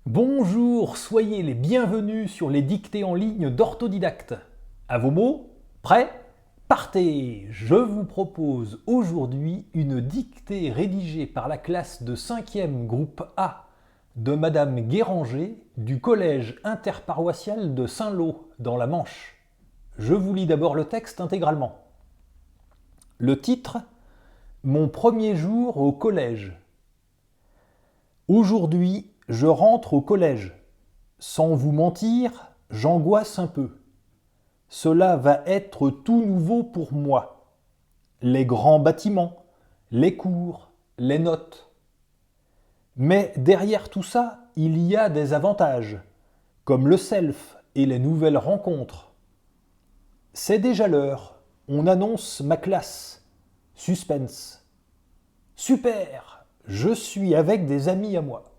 Bonjour, soyez les bienvenus sur les dictées en ligne d'Orthodidacte. À vos mots, prêts? Partez! Je vous propose aujourd'hui une dictée rédigée par la classe de 5e groupe A de Madame Guéranger du collège interparoissial de Saint-Lô dans la Manche. Je vous lis d'abord le texte intégralement. Le titre: Mon premier jour au collège. Aujourd'hui, je rentre au collège. Sans vous mentir, j'angoisse un peu. Cela va être tout nouveau pour moi. Les grands bâtiments, les cours, les notes. Mais derrière tout ça, il y a des avantages, comme le self et les nouvelles rencontres. C'est déjà l'heure, on annonce ma classe. Suspense. Super, je suis avec des amis à moi.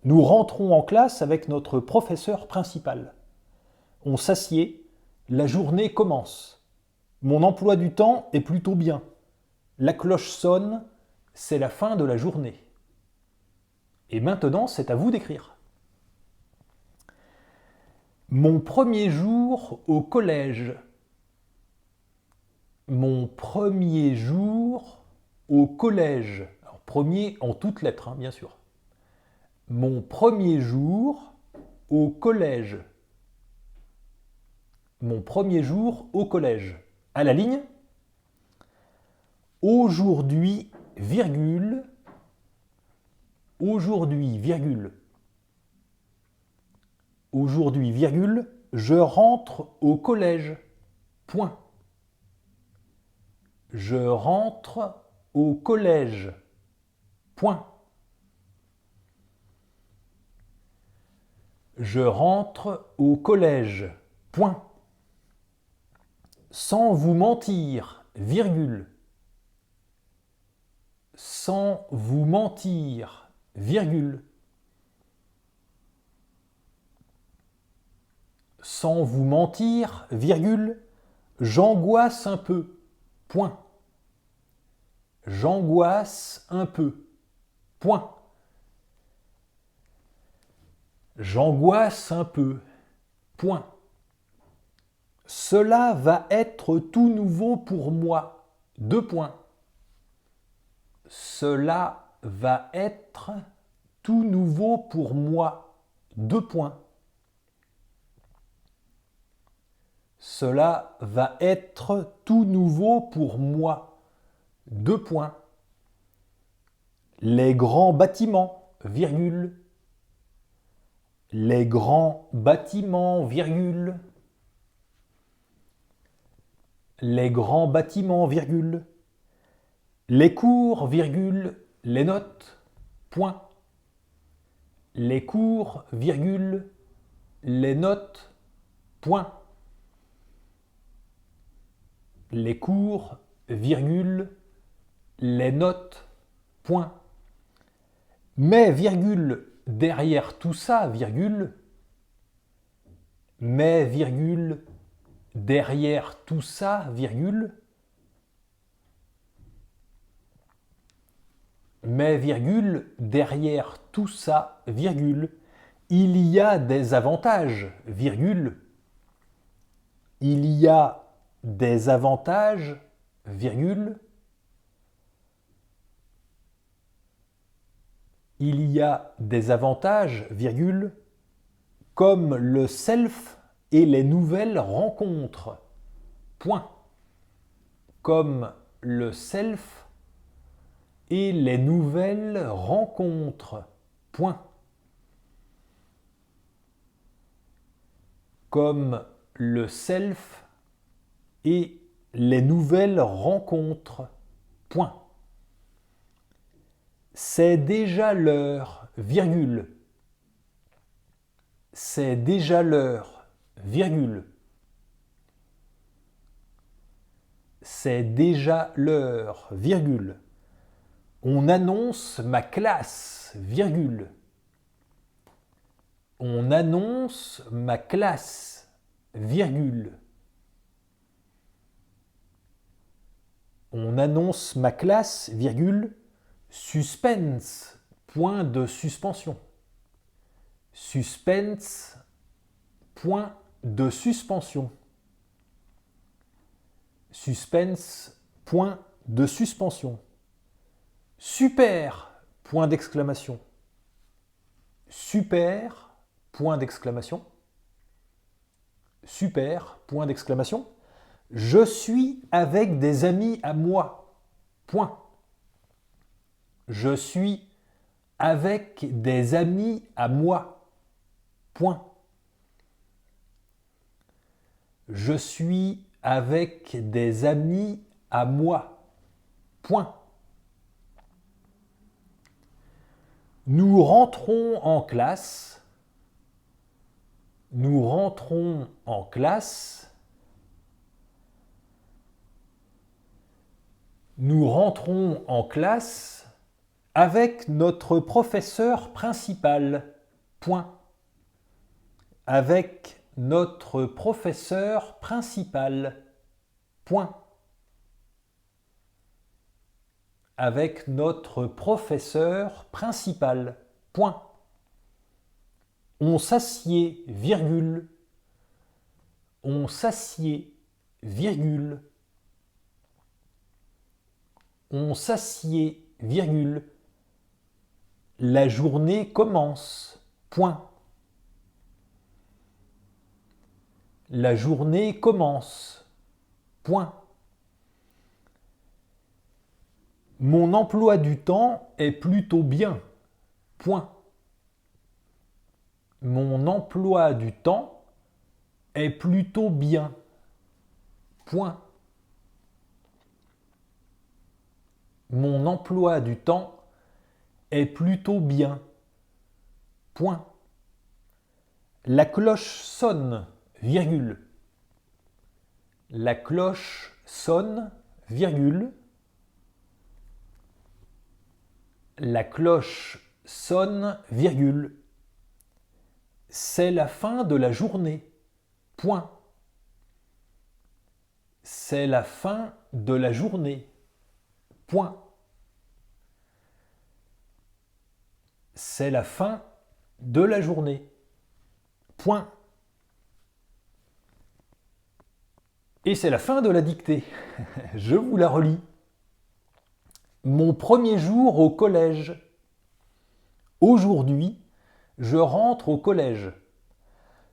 Nous rentrons en classe avec notre professeur principal. On s'assied, la journée commence. Mon emploi du temps est plutôt bien. La cloche sonne, c'est la fin de la journée. Et maintenant, c'est à vous d'écrire. Mon premier jour au collège. Mon premier jour au collège. Alors, premier en toutes lettres, bien sûr. Mon premier jour au collège. Mon premier jour au collège. À la ligne. Aujourd'hui, virgule. Aujourd'hui, virgule. Aujourd'hui, virgule, je rentre au collège. Point. Je rentre au collège. Point. Je rentre au collège. Point. Sans vous mentir, virgule. Sans vous mentir, virgule. Sans vous mentir, virgule, j'angoisse un peu. Point. J'angoisse un peu. Point. J'angoisse un peu. Point. Cela va être tout nouveau pour moi. Deux points. Cela va être tout nouveau pour moi. Deux points. Cela va être tout nouveau pour moi. Deux points. Les grands bâtiments, virgule. Les grands bâtiments, virgule. Les grands bâtiments, virgule. Les cours, virgule. Les notes, point. Les cours, virgule. Les notes, point. Les cours, virgule. Les notes, point. Mais, virgule, derrière tout ça, virgule. Mais, virgule, derrière tout ça, virgule. Mais, virgule, derrière tout ça, virgule, il y a des avantages, virgule. Il y a des avantages, virgule. Il y a des avantages, virgule, comme le self et les nouvelles rencontres. Point. Comme le self et les nouvelles rencontres. Point. Comme le self et les nouvelles rencontres. Point. C'est déjà l'heure, virgule. C'est déjà l'heure, virgule. C'est déjà l'heure, virgule. On annonce ma classe, virgule. On annonce ma classe, virgule. On annonce ma classe, virgule. Suspense, point de suspension. Suspense, point de suspension. Suspense, point de suspension. Super, point d'exclamation. Super, point d'exclamation. Super, point d'exclamation. Je suis avec des amis à moi. Point. Je suis avec des amis à moi. Point. Je suis avec des amis à moi. Point. Nous rentrons en classe. Nous rentrons en classe. Nous rentrons en classe avec notre professeur principal. Point. Avec notre professeur principal. Point. Avec notre professeur principal. Point. On s'assied, virgule. On s'assied, virgule. On s'assied, virgule. La journée commence. Point. La journée commence. Point. Mon emploi du temps est plutôt bien. Point. Mon emploi du temps est plutôt bien. Point. Mon emploi du temps est plutôt bien. Point. La cloche sonne, virgule. La cloche sonne, virgule. La cloche sonne, virgule. C'est la fin de la journée. Point. C'est la fin de la journée. Point. C'est la fin de la journée. Point. Et c'est la fin de la dictée. Je vous la relis. Mon premier jour au collège. Aujourd'hui, je rentre au collège.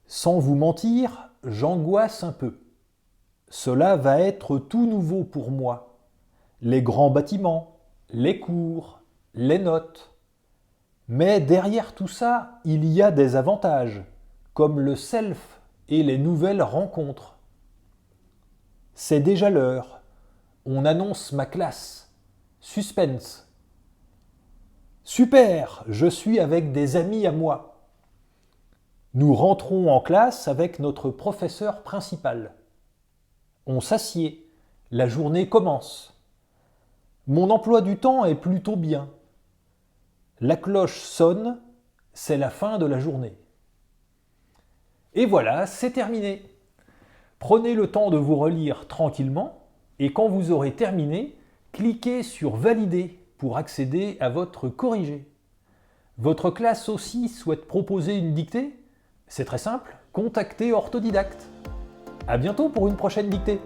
Sans vous mentir, j'angoisse un peu. Cela va être tout nouveau pour moi. Les grands bâtiments, les cours, les notes. Mais derrière tout ça, il y a des avantages, comme le self et les nouvelles rencontres. C'est déjà l'heure. On annonce ma classe. Suspense. Super, je suis avec des amis à moi. Nous rentrons en classe avec notre professeur principal. On s'assied. La journée commence. Mon emploi du temps est plutôt bien. La cloche sonne, c'est la fin de la journée. Et voilà, c'est terminé. Prenez le temps de vous relire tranquillement et quand vous aurez terminé, cliquez sur Valider pour accéder à votre corrigé. Votre classe aussi souhaite proposer une dictée? C'est très simple, contactez Orthodidacte. À bientôt pour une prochaine dictée.